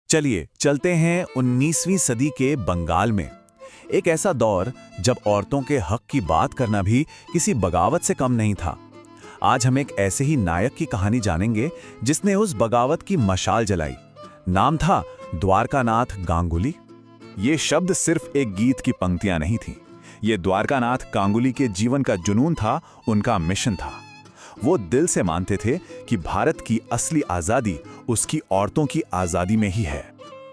चलिए चलते हैं 19वीं सदी के बंगाल में। एक ऐसा दौर जब औरतों के हक की बात करना भी किसी बगावत से कम नहीं था। आज हम एक ऐसे ही नायक की कहानी जानेंगे जिसने उस बगावत की मशाल जलाई। नाम था द्वारकानाथ गांगुली। ये शब्द सिर्फ एक गीत की पंक्तियां नहीं थीं। ये द्वारकानाथ गांगुली के जीवन का जुनून था, उनका मिशन था। वो दिल से मानते थे कि भारत की असली आज़ादी उसकी औरतों की आज़ादी में ही है।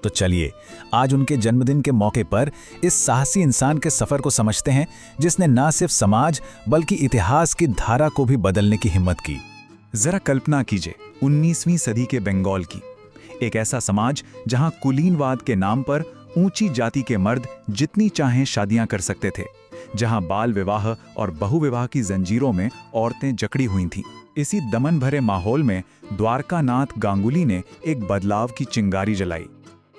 तो चलिए आज उनके जन्मदिन के मौके पर इस साहसी इंसान के सफर को समझते हैं, जिसने न सिर्फ समाज बल्कि इतिहास की धारा को भी बदलने की हिम्मत की। जरा कल्पना कीजिए 19वीं सदी के बंगाल की। एक ऐसा समाज जहां कुलीनवाद के नाम पर ऊंची जाति के मर्द जितनी चाहें शादियां कर सकते थे, जहां बाल विवाह और बहुविवाह की जंजीरों में औरतें जकड़ी हुई थीं। इसी दमन भरे माहौल में द्वारकानाथ गांगुली ने एक बदलाव की चिंगारी जलाई।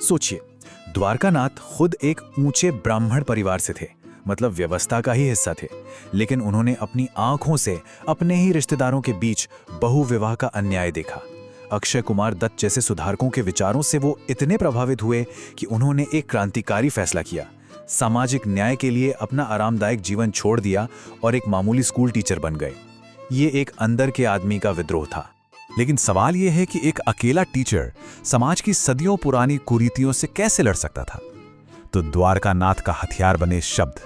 सोचिए, द्वारकानाथ खुद एक ऊंचे ब्राह्मण परिवार से थे, मतलब व्यवस्था का ही हिस्सा थे, लेकिन उन्होंने अपनी आंखों से अपने ही रिश्तेदारों के बीच बहुविवाह का अन्याय देखा। अक्षय कुमार दत्त जैसे सुधारकों के विचारों से वो इतने प्रभावित हुए कि उन्होंने एक क्रांतिकारी फैसला किया। सामाजिक न्याय के लिए अपना आरामदायक जीवन छोड़ दिया और एक मामूली स्कूल टीचर बन गए। ये एक अंदर के आदमी का विद्रोह था। लेकिन सवाल यह है कि एक अकेला टीचर समाज की सदियों पुरानी कुरीतियों से कैसे लड़ सकता था? तो द्वारकानाथ का हथियार बने शब्द।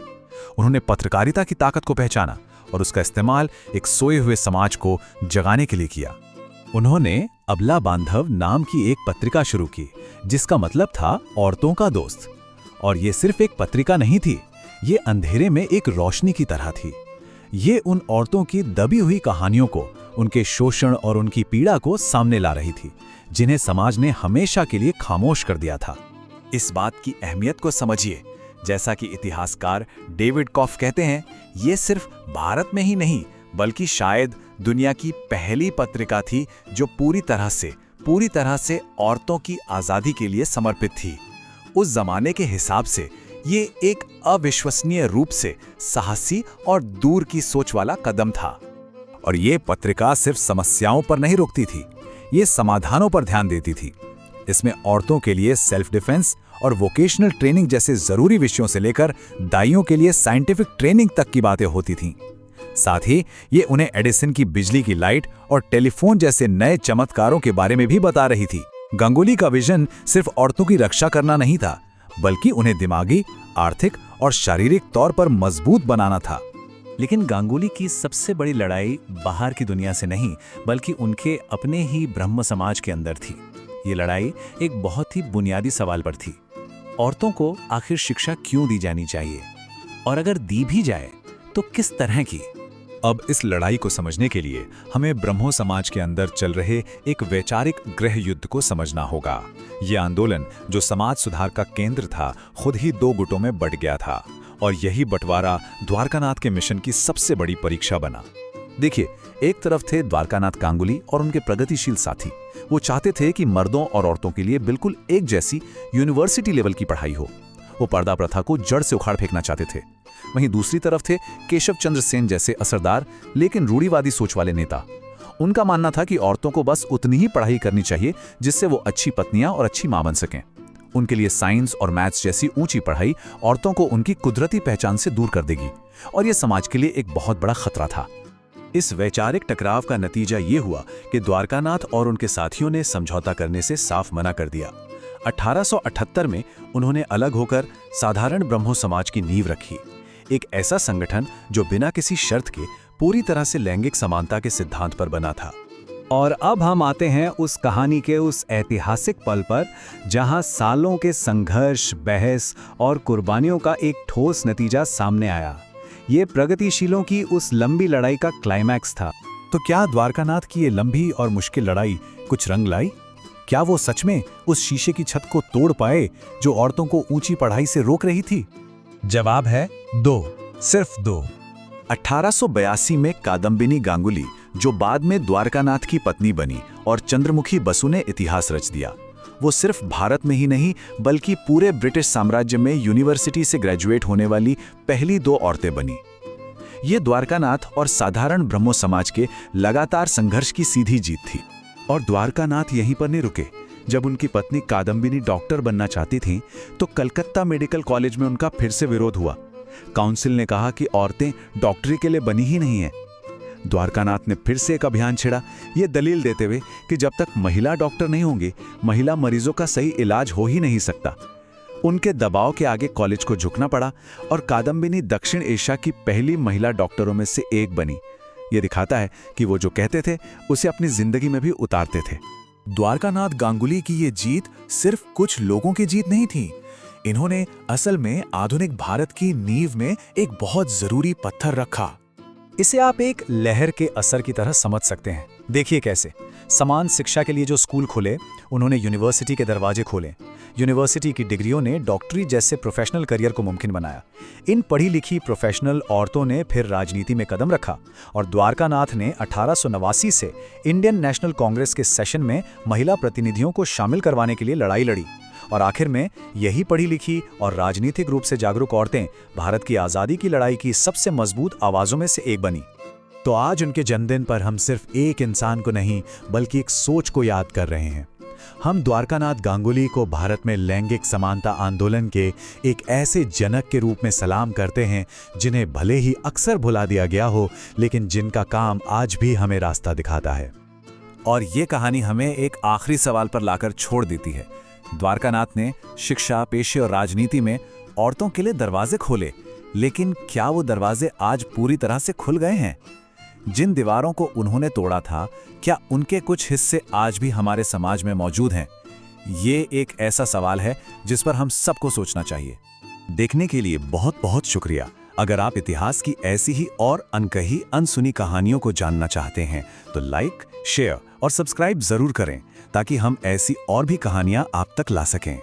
उन्होंने पत्रकारिता की ताकत को पहचाना और उसका इस्तेमाल एक सोए हुए समाज को जगाने के लिए किया। उन्होंने अबला बांधव नाम की एक पत्रिका शुरू की, जिसका मतलब था औरतों का दोस्त। और ये सिर्फ एक पत्रिका नहीं थी, ये अंधेरे में एक रोशनी की तरह थी। ये उन औरतों की दबी हुई कहानियों को, उनके शोषण और उनकी पीड़ा को सामने ला रही थी, जिन्हें समाज ने हमेशा के लिए खामोश कर दिया था। इस बात की अहमियत को समझिए। जैसा कि इतिहासकार डेविड कॉफ कहते हैं, ये सिर्फ भारत में ही नहीं बल्कि शायद दुनिया की पहली पत्रिका थी जो पूरी तरह से औरतों की आज़ादी के लिए समर्पित थी। उस जमाने के हिसाब से ये एक अविश्वसनीय रूप से साहसी और दूर की सोच वाला कदम था। और ये पत्रिका सिर्फ समस्याओं पर नहीं रुकती थी, ये समाधानों पर ध्यान देती थी। इसमें औरतों के लिए सेल्फ डिफेंस और वोकेशनल ट्रेनिंग जैसे जरूरी विषयों से लेकर दाइयों के लिए साइंटिफिक ट्रेनिंग तक की बातें होती थीं। साथ ही ये उन्हें एडिसन की बिजली की लाइट और टेलीफोन जैसे नए चमत्कारों के बारे में भी बता रही थी। गांगुली का विजन सिर्फ औरतों की रक्षा करना नहीं था, बल्कि उन्हें दिमागी, आर्थिक और शारीरिक तौर पर मजबूत बनाना था। लेकिन गांगुली की सबसे बड़ी लड़ाई बाहर की दुनिया से नहीं, बल्कि उनके अपने ही ब्रह्म समाज के अंदर थी। ये लड़ाई एक बहुत ही बुनियादी सवाल पर थी। औरतों को आखिर शिक्षा क्यों दी जानी चाहिए, और अगर दी भी जाए तो किस तरह की? अब इस लड़ाई को समझने के लिए हमें ब्रह्मो समाज के अंदर चल रहे एक वैचारिक गृह युद्ध को समझना होगा। ये आंदोलन, जो समाज सुधार का केंद्र था, खुद ही दो गुटों में बंट गया था, और यही बंटवारा द्वारकानाथ के मिशन की सबसे बड़ी परीक्षा बना। देखिए, एक तरफ थे द्वारकानाथ गांगुली और उनके प्रगतिशील साथी। वो चाहते थे कि मर्दों और औरतों के लिए बिल्कुल एक जैसी यूनिवर्सिटी लेवल की पढ़ाई हो। वो पर्दा प्रथा को जड़ से उखाड़ फेंकना चाहते थे। वहीं दूसरी तरफ थे केशव चंद्र सेन जैसे असरदार लेकिन रूढ़िवादी सोच वाले नेता। उनका मानना था कि औरतों को बस उतनी ही पढ़ाई करनी चाहिए जिससे वो अच्छी पत्नियां और अच्छी मां बन सकें। उनके लिए साइंस और मैथ्स जैसी ऊंची पढ़ाई औरतों को उनकी कुदरती पहचान से दूर कर देगी, और यह समाज के लिए एक बहुत बड़ा खतरा था। इस वैचारिक टकराव का नतीजा ये हुआ कि द्वारकानाथ और उनके साथियों ने समझौता करने से साफ मना कर दिया। 1878 में उन्होंने अलग होकर साधारण ब्रह्मो समाज की नींव रखी, एक ऐसा संगठन जो बिना किसी शर्त के पूरी तरह से लैंगिक समानता के सिद्धांत पर बना था। और अब हम आते हैं उस कहानी के उस ऐतिहासिक पल पर जहां सालों के संघर्ष, बहस और कुर्बानियों का एक ठोस नतीजा सामने आया। ये प्रगतिशीलों की उस लंबी लड़ाई का क्लाइमैक्स था। तो क्या द्वारकानाथ की ये लंबी और मुश्किल लड़ाई कुछ रंग लाई? क्या वो सच में उस शीशे की छत को तोड़ पाए जो औरतों को ऊंची पढ़ाई से रोक रही थी? जवाब है 2, सिर्फ 2। 1882 में कादम्बिनी गांगुली, जो बाद में द्वारकानाथ की पत्नी बनी, और चंद्रमुखी बसु ने इतिहास रच दिया। वो सिर्फ भारत में ही नहीं बल्कि पूरे ब्रिटिश साम्राज्य में यूनिवर्सिटी से ग्रेजुएट होने वाली पहली 2 औरतें बनी। ये द्वारकानाथ और साधारण ब्रह्मो समाज के लगातार संघर्ष की सीधी जीत थी। और द्वारकानाथ यहीं पर नहीं रुके। जब उनकी पत्नी कादम्बिनी डॉक्टर बनना चाहती थीं, तो कलकत्ता मेडिकल कॉलेज में उनका फिर से विरोध हुआ। काउंसिल ने कहा कि औरतें डॉक्टरी के लिए बनी ही नहीं हैं। द्वारकानाथ ने फिर से एक अभियान छेड़ा, ये दलील देते हुए कि जब तक महिला डॉक्टर नहीं होंगी, महिला मरीजों का सही इलाज हो ही नहीं सकता। उनके दबाव के आगे कॉलेज को झुकना पड़ा और कादम्बिनी दक्षिण एशिया की पहली महिला डॉक्टरों में से एक बनी। ये दिखाता है कि वो जो कहते थे उसे अपनी जिंदगी में भी उतारते थे। द्वारकानाथ गांगुली की ये जीत सिर्फ कुछ लोगों की जीत नहीं थी। इन्होंने असल में आधुनिक भारत की नींव में एक बहुत जरूरी पत्थर रखा। इसे आप एक लहर के असर की तरह समझ सकते हैं। देखिए कैसे समान शिक्षा के लिए जो स्कूल खुले, उन्होंने यूनिवर्सिटी के दरवाजे खोले। यूनिवर्सिटी की डिग्रियों ने डॉक्टरी जैसे प्रोफेशनल करियर को मुमकिन बनाया। इन पढ़ी लिखी प्रोफेशनल औरतों ने फिर राजनीति में कदम रखा और द्वारकानाथ ने 1889 से इंडियन नेशनल कांग्रेस के सेशन में महिला प्रतिनिधियों को शामिल करवाने के लिए लड़ाई लड़ी। और आखिर में यही पढ़ी लिखी और राजनीतिक रूप से जागरूक औरतें भारत की आज़ादी की लड़ाई की सबसे मजबूत आवाज़ों में से एक बनी। तो आज उनके जन्मदिन पर हम सिर्फ एक इंसान को नहीं बल्कि एक सोच को याद कर रहे हैं। हम द्वारकानाथ गांगुली को भारत में लैंगिक समानता आंदोलन के एक ऐसे जनक के रूप में सलाम करते हैं जिन्हें भले ही अक्सर भुला दिया गया हो, लेकिन जिनका काम आज भी हमें रास्ता दिखाता है। और ये कहानी हमें एक आखिरी सवाल पर लाकर छोड़ देती है। द्वारकानाथ ने शिक्षा, पेशे और राजनीति में औरतों के लिए दरवाजे खोले, लेकिन क्या वो दरवाजे आज पूरी तरह से खुल गए हैं? जिन दीवारों को उन्होंने तोड़ा था, क्या उनके कुछ हिस्से आज भी हमारे समाज में मौजूद हैं? ये एक ऐसा सवाल है जिस पर हम सबको सोचना चाहिए। देखने के लिए बहुत बहुत शुक्रिया। अगर आप इतिहास की ऐसी ही और अनकही अनसुनी कहानियों को जानना चाहते हैं तो लाइक, शेयर और सब्सक्राइब जरूर करें ताकि हम ऐसी और भी कहानियां आप तक ला सकें।